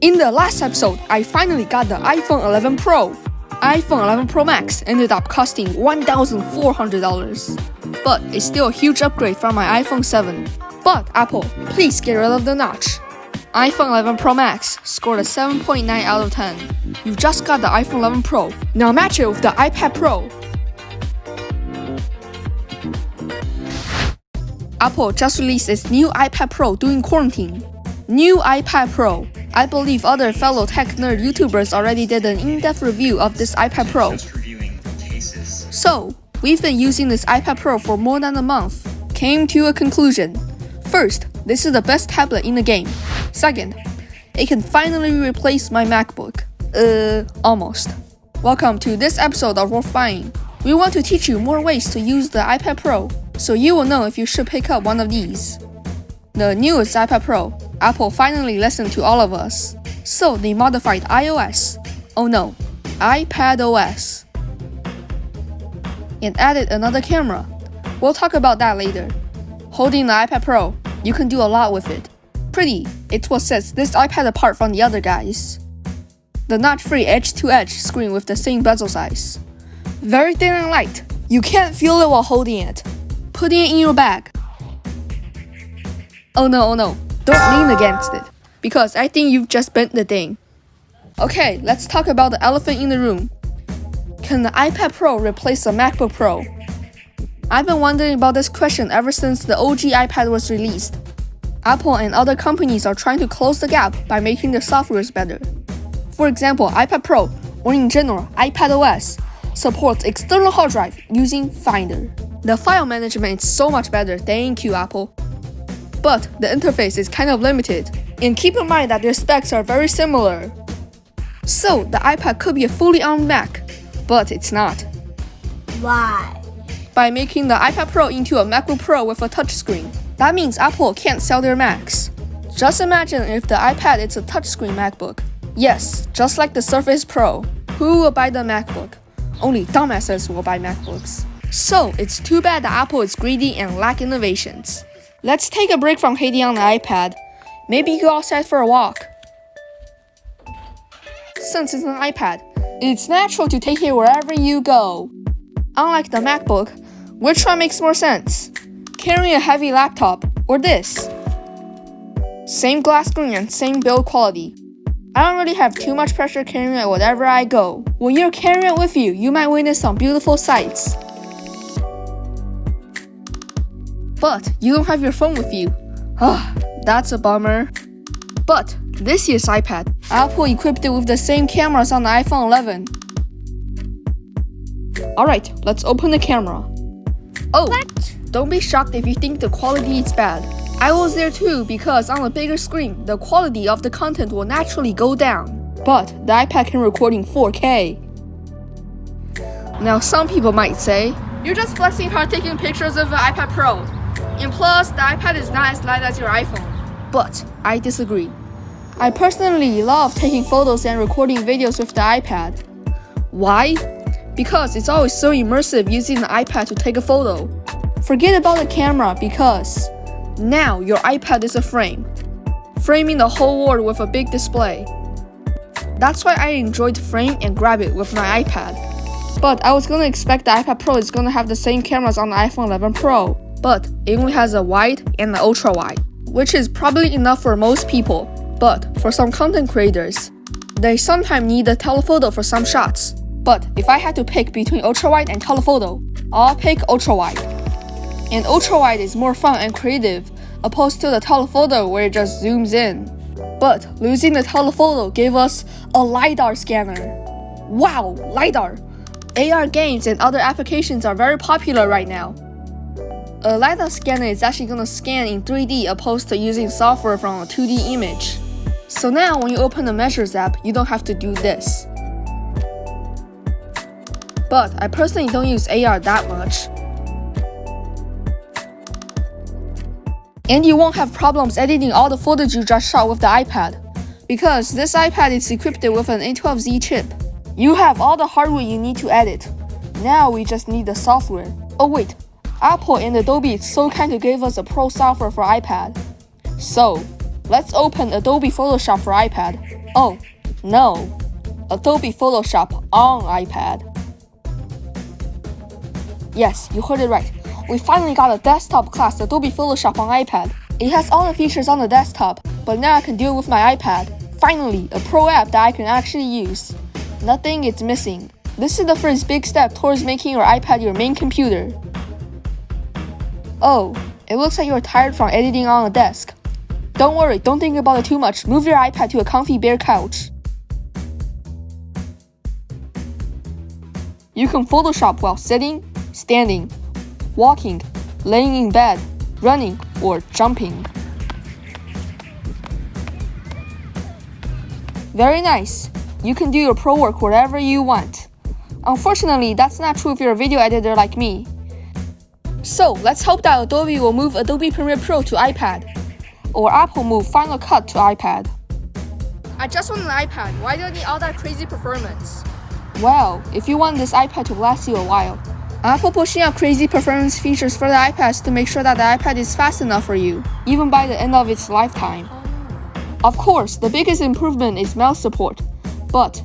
In the last episode, I finally got the iPhone 11 Pro. iPhone 11 Pro Max ended up costing $1,400. But it's still a huge upgrade from my iPhone 7. But Apple, please get rid of the notch. iPhone 11 Pro Max scored a 7.9 out of 10. You've just got the iPhone 11 Pro. Now match it with the iPad Pro. Apple just released its new iPad Pro during quarantine. New iPad Pro. I believe other fellow tech nerd YouTubers already did an in-depth review of this iPad Pro. So, we've been using this iPad Pro for more than a month. Came to a conclusion. First, this is the best tablet in the game. Second, it can finally replace my MacBook. Almost. Welcome to this episode of Worth Buying. We want to teach you more ways to use the iPad Pro, so you will know if you should pick up one of these. The newest iPad Pro, Apple finally listened to all of us. So they modified iOS, iPadOS, and added another camera. We'll talk about that later. Holding the iPad Pro, you can do a lot with it. Pretty, it's what sets this iPad apart from the other guys. The notch-free edge-to-edge screen with the same bezel size. Very thin and light. You can't feel it while holding it. Putting it in your bag. Oh no, don't lean against it, because I think you've just bent the thing. Okay, let's talk about the elephant in the room. Can the iPad Pro replace the MacBook Pro? I've been wondering about this question ever since the OG iPad was released. Apple and other companies are trying to close the gap by making their softwares better. For example, iPad Pro, or in general, iPadOS, supports external hard drive using Finder. The file management is so much better, thank you Apple. But the interface is kind of limited, and keep in mind that their specs are very similar. So the iPad could be a fully armed Mac, but it's not. Why? By making the iPad Pro into a MacBook Pro with a touchscreen. That means Apple can't sell their Macs. Just imagine if the iPad is a touchscreen MacBook. Yes, just like the Surface Pro. Who will buy the MacBook? Only dumbasses will buy MacBooks. So it's too bad that Apple is greedy and lack innovations. Let's take a break from hating on the iPad. Maybe go outside for a walk. Since it's an iPad, it's natural to take it wherever you go. Unlike the MacBook, which one makes more sense? Carrying a heavy laptop, or this? Same glass screen and same build quality. I don't really have too much pressure carrying it wherever I go. When you're carrying it with you, you might witness some beautiful sights. But you don't have your phone with you. That's a bummer. But this year's iPad, Apple equipped it with the same cameras on the iPhone 11. Alright, let's open the camera. What? Don't be shocked if you think the quality is bad. I was there too, because on a bigger screen, the quality of the content will naturally go down. But the iPad can record in 4K. Now some people might say, you're just flexing hard taking pictures of the iPad Pro. And plus, the iPad is not as light as your iPhone. But I disagree. I personally love taking photos and recording videos with the iPad. Why? Because it's always so immersive using the iPad to take a photo. Forget about the camera because now your iPad is a frame, framing the whole world with a big display. That's why I enjoyed frame and grab it with my iPad. But I was gonna expect the iPad Pro is gonna have the same cameras on the iPhone 11 Pro. But it only has a wide and an ultra wide, which is probably enough for most people. But for some content creators, they sometimes need a telephoto for some shots. But if I had to pick between ultra wide and telephoto, I'll pick ultra wide. And ultra wide is more fun and creative, opposed to the telephoto where it just zooms in. But losing the telephoto gave us a LiDAR scanner. Wow, LiDAR! AR games and other applications are very popular right now. A LiDAR scanner is actually going to scan in 3D opposed to using software from a 2D image. So now when you open the Measures app, you don't have to do this. But I personally don't use AR that much. And you won't have problems editing all the footage you just shot with the iPad, because this iPad is equipped with an A12Z chip. You have all the hardware you need to edit. Now we just need the software. Oh wait. Apple and Adobe is so kind to give us a pro software for iPad. So, let's open Adobe Photoshop for iPad. Oh, no. Adobe Photoshop on iPad. Yes, you heard it right. We finally got a desktop class Adobe Photoshop on iPad. It has all the features on the desktop, but now I can do it with my iPad. Finally, a pro app that I can actually use. Nothing is missing. This is the first big step towards making your iPad your main computer. Oh, it looks like you're tired from editing on a desk. Don't worry, don't think about it too much. Move your iPad to a comfy bare couch. You can Photoshop while sitting, standing, walking, laying in bed, running, or jumping. Very nice. You can do your pro work wherever you want. Unfortunately, that's not true if you're a video editor like me. So, let's hope that Adobe will move Adobe Premiere Pro to iPad, or Apple move Final Cut to iPad. I just want an iPad. Why do I need all that crazy performance? Well, if you want this iPad to last you a while, Apple pushing out crazy performance features for the iPads to make sure that the iPad is fast enough for you, even by the end of its lifetime. Of course, the biggest improvement is mouse support, but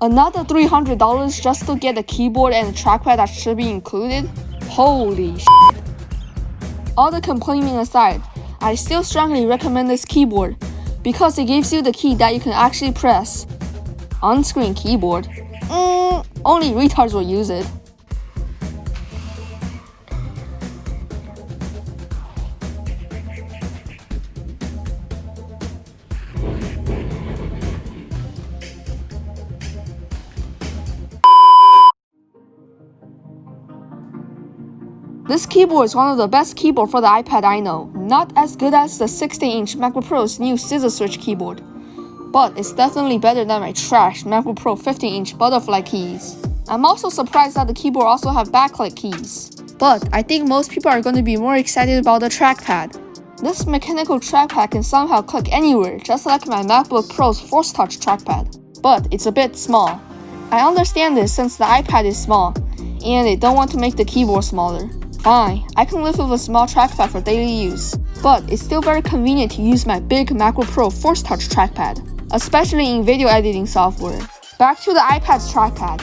another $300 just to get a keyboard and a trackpad that should be included? Holy shit. All the complaining aside, I still strongly recommend this keyboard because it gives you the key that you can actually press. On-screen keyboard. Only retards will use it. This keyboard is one of the best keyboards for the iPad I know. Not as good as the 16-inch MacBook Pro's new Scissor Switch keyboard, but it's definitely better than my trash MacBook Pro 15-inch butterfly keys. I'm also surprised that the keyboard also have backlit keys. But I think most people are going to be more excited about the trackpad. This mechanical trackpad can somehow click anywhere, just like my MacBook Pro's Force Touch trackpad, but it's a bit small. I understand this since the iPad is small, and they don't want to make the keyboard smaller. Fine, I can live with a small trackpad for daily use, but it's still very convenient to use my big MacBook Pro Force Touch trackpad, especially in video editing software. Back to the iPad's trackpad.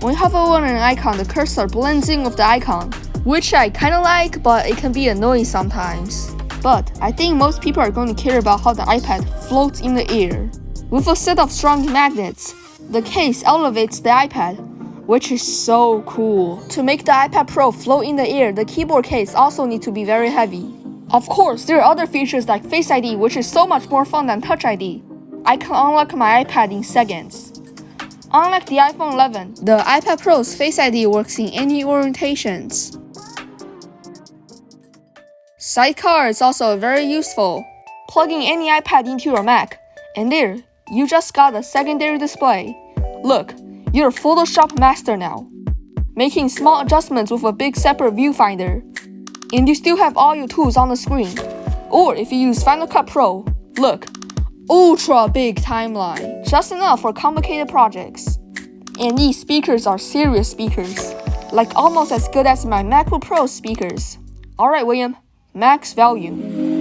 When you hover over an icon, the cursor blends in with the icon, which I kinda like, but it can be annoying sometimes. But I think most people are going to care about how the iPad floats in the air. With a set of strong magnets, the case elevates the iPad, which is so cool. To make the iPad Pro float in the air, the keyboard case also needs to be very heavy. Of course, there are other features like Face ID, which is so much more fun than Touch ID. I can unlock my iPad in seconds. Unlike the iPhone 11, the iPad Pro's Face ID works in any orientations. Sidecar is also very useful. Plugging any iPad into your Mac, and there, you just got a secondary display. Look, you're a Photoshop master now, making small adjustments with a big separate viewfinder. And you still have all your tools on the screen. Or if you use Final Cut Pro, look, ultra big timeline, just enough for complicated projects. And these speakers are serious speakers, like almost as good as my MacBook Pro speakers. Alright, William, max volume.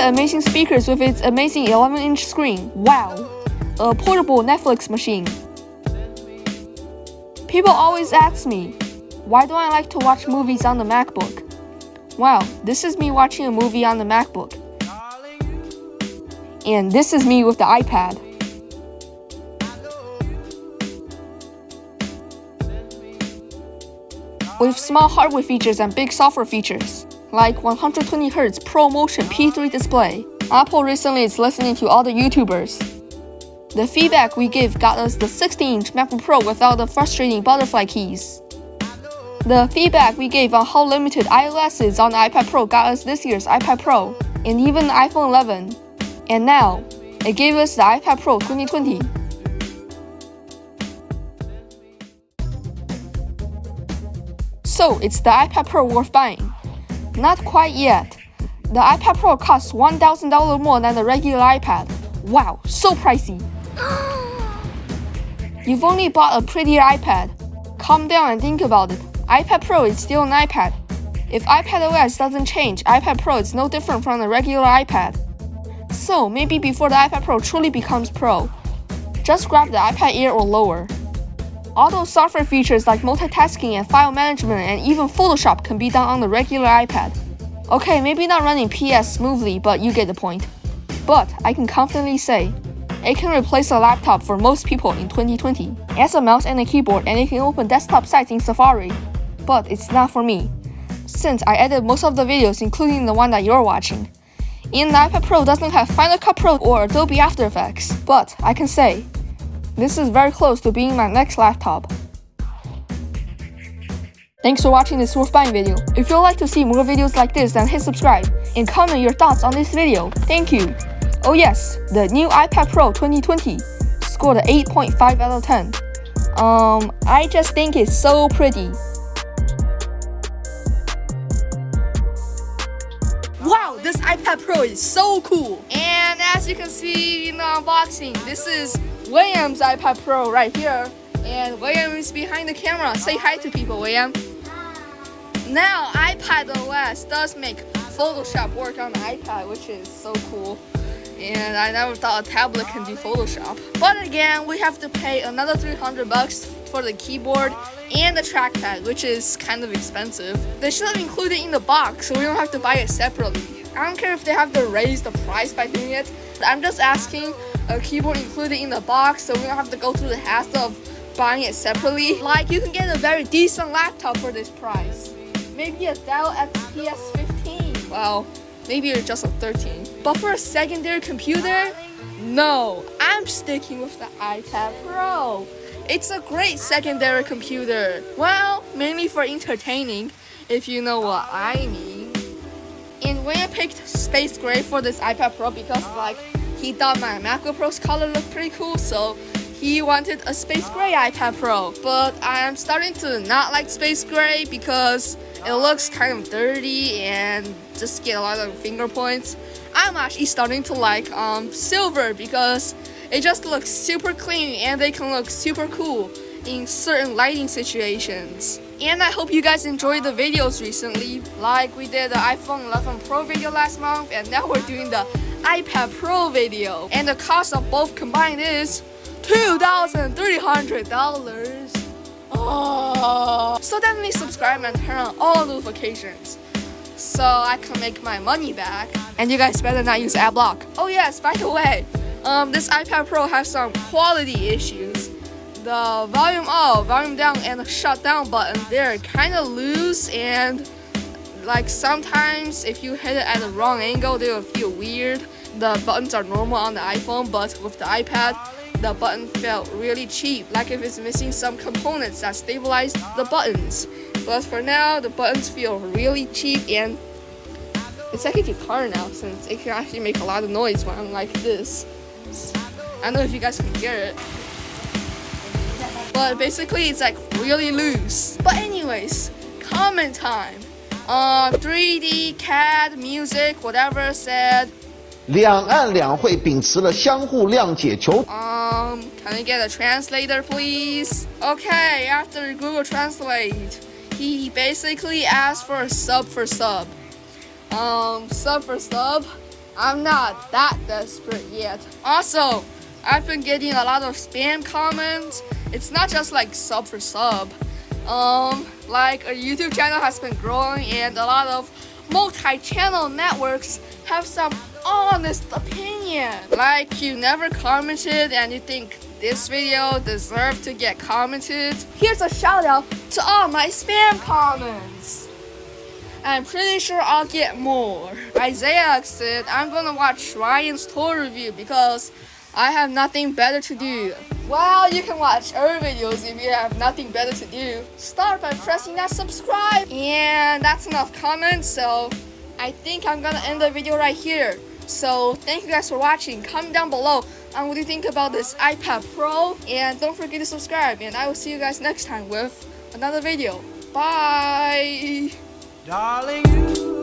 the amazing speakers with its amazing 11-inch screen. Wow. A portable Netflix machine. People always ask me, why do I like to watch movies on the MacBook? Wow, this is me watching a movie on the MacBook. And this is me with the iPad. With small hardware features and big software features, like 120Hz ProMotion P3 display, Apple recently is listening to all the YouTubers. The feedback we gave got us the 16-inch MacBook Pro without the frustrating butterfly keys. The feedback we gave on how limited iOS is on the iPad Pro got us this year's iPad Pro, and even the iPhone 11. And now, it gave us the iPad Pro 2020. So, it's the iPad Pro worth buying? Not quite yet. The iPad Pro costs $1,000 more than the regular iPad. Wow, so pricey. You've only bought a prettier iPad. Calm down and think about it. iPad Pro is still an iPad. If iPadOS doesn't change, iPad Pro is no different from the regular iPad. So maybe before the iPad Pro truly becomes Pro, just grab the iPad Air or lower. All those software features like multitasking and file management and even Photoshop can be done on the regular iPad. Okay, maybe not running PS smoothly, but you get the point. But I can confidently say, it can replace a laptop for most people in 2020. It has a mouse and a keyboard, and it can open desktop sites in Safari. But it's not for me, since I edit most of the videos, including the one that you're watching. And the iPad Pro doesn't have Final Cut Pro or Adobe After Effects, but I can say, this is very close to being my next laptop. Thanks for watching this worth buying video. If you'd like to see more videos like this, then hit subscribe and comment your thoughts on this video. Thank you. Oh yes, the new iPad Pro 2020 scored an 8.5 out of 10. I just think it's so pretty. Wow, this iPad Pro is so cool. And as you can see in the unboxing, this is William's iPad Pro right here. And William is behind the camera. Say hi to people, William. Now, iPadOS does make Photoshop work on the iPad, which is so cool. And I never thought a tablet can do Photoshop. But again, we have to pay another $300 for the keyboard and the trackpad, which is kind of expensive. They should have included it in the box so we don't have to buy it separately. I don't care if they have to raise the price by doing it. I'm just asking a keyboard included in the box so we don't have to go through the hassle of buying it separately. Like, you can get a very decent laptop for this price. Maybe a Dell XPS 15. Well, maybe it's just a 13. But for a secondary computer, no, I'm sticking with the iPad Pro. It's a great secondary computer. Well, mainly for entertaining, if you know what I mean. And when I picked Space Gray for this iPad Pro because he thought my MacBook Pro's color looked pretty cool, so he wanted a Space Gray iPad Pro. But I'm starting to not like Space Gray because it looks kind of dirty and just get a lot of finger points. I'm actually starting to like silver because it just looks super clean and they can look super cool in certain lighting situations. And I hope you guys enjoyed the videos recently. Like we did the iPhone 11 Pro video last month, and now we're doing the iPad Pro video. And the cost of both combined is $2,300. Oh. So definitely subscribe and turn on all notifications so I can make my money back. And you guys better not use AdBlock. Oh yes, by the way, this iPad Pro has some quality issues. The volume up, volume down, and the shutdown button, they're kind of loose, and sometimes if you hit it at the wrong angle, they will feel weird. The buttons are normal on the iPhone, but with the iPad, the button felt really cheap, like if it's missing some components that stabilize the buttons. But for now, the buttons feel really cheap, and it's like a guitar now, since it can actually make a lot of noise when I'm like this. I don't know if you guys can hear it, but basically it's really loose. But anyways, comment time. 3D, CAD, music, whatever said. 两岸两会秉持了相互谅解求。Can I get a translator, please? Okay, after Google Translate, he basically asked for a sub for sub. Sub for sub I'm not that desperate yet. Also, I've been getting a lot of spam comments. It's not just like sub for sub. Like a YouTube channel has been growing and a lot of multi-channel networks have some honest opinion. Like you never commented and you think this video deserves to get commented. Here's a shout out to all my spam comments. I'm pretty sure I'll get more. Isaiah said I'm gonna watch Ryan's toy review because I have nothing better to do. Well, you can watch our videos if you have nothing better to do. Start by pressing that subscribe. And that's enough comments, so I think I'm gonna end the video right here. So thank you guys for watching. Comment down below on what you think about this iPad Pro. And don't forget to subscribe. And I will see you guys next time with another video. Bye! Darling, you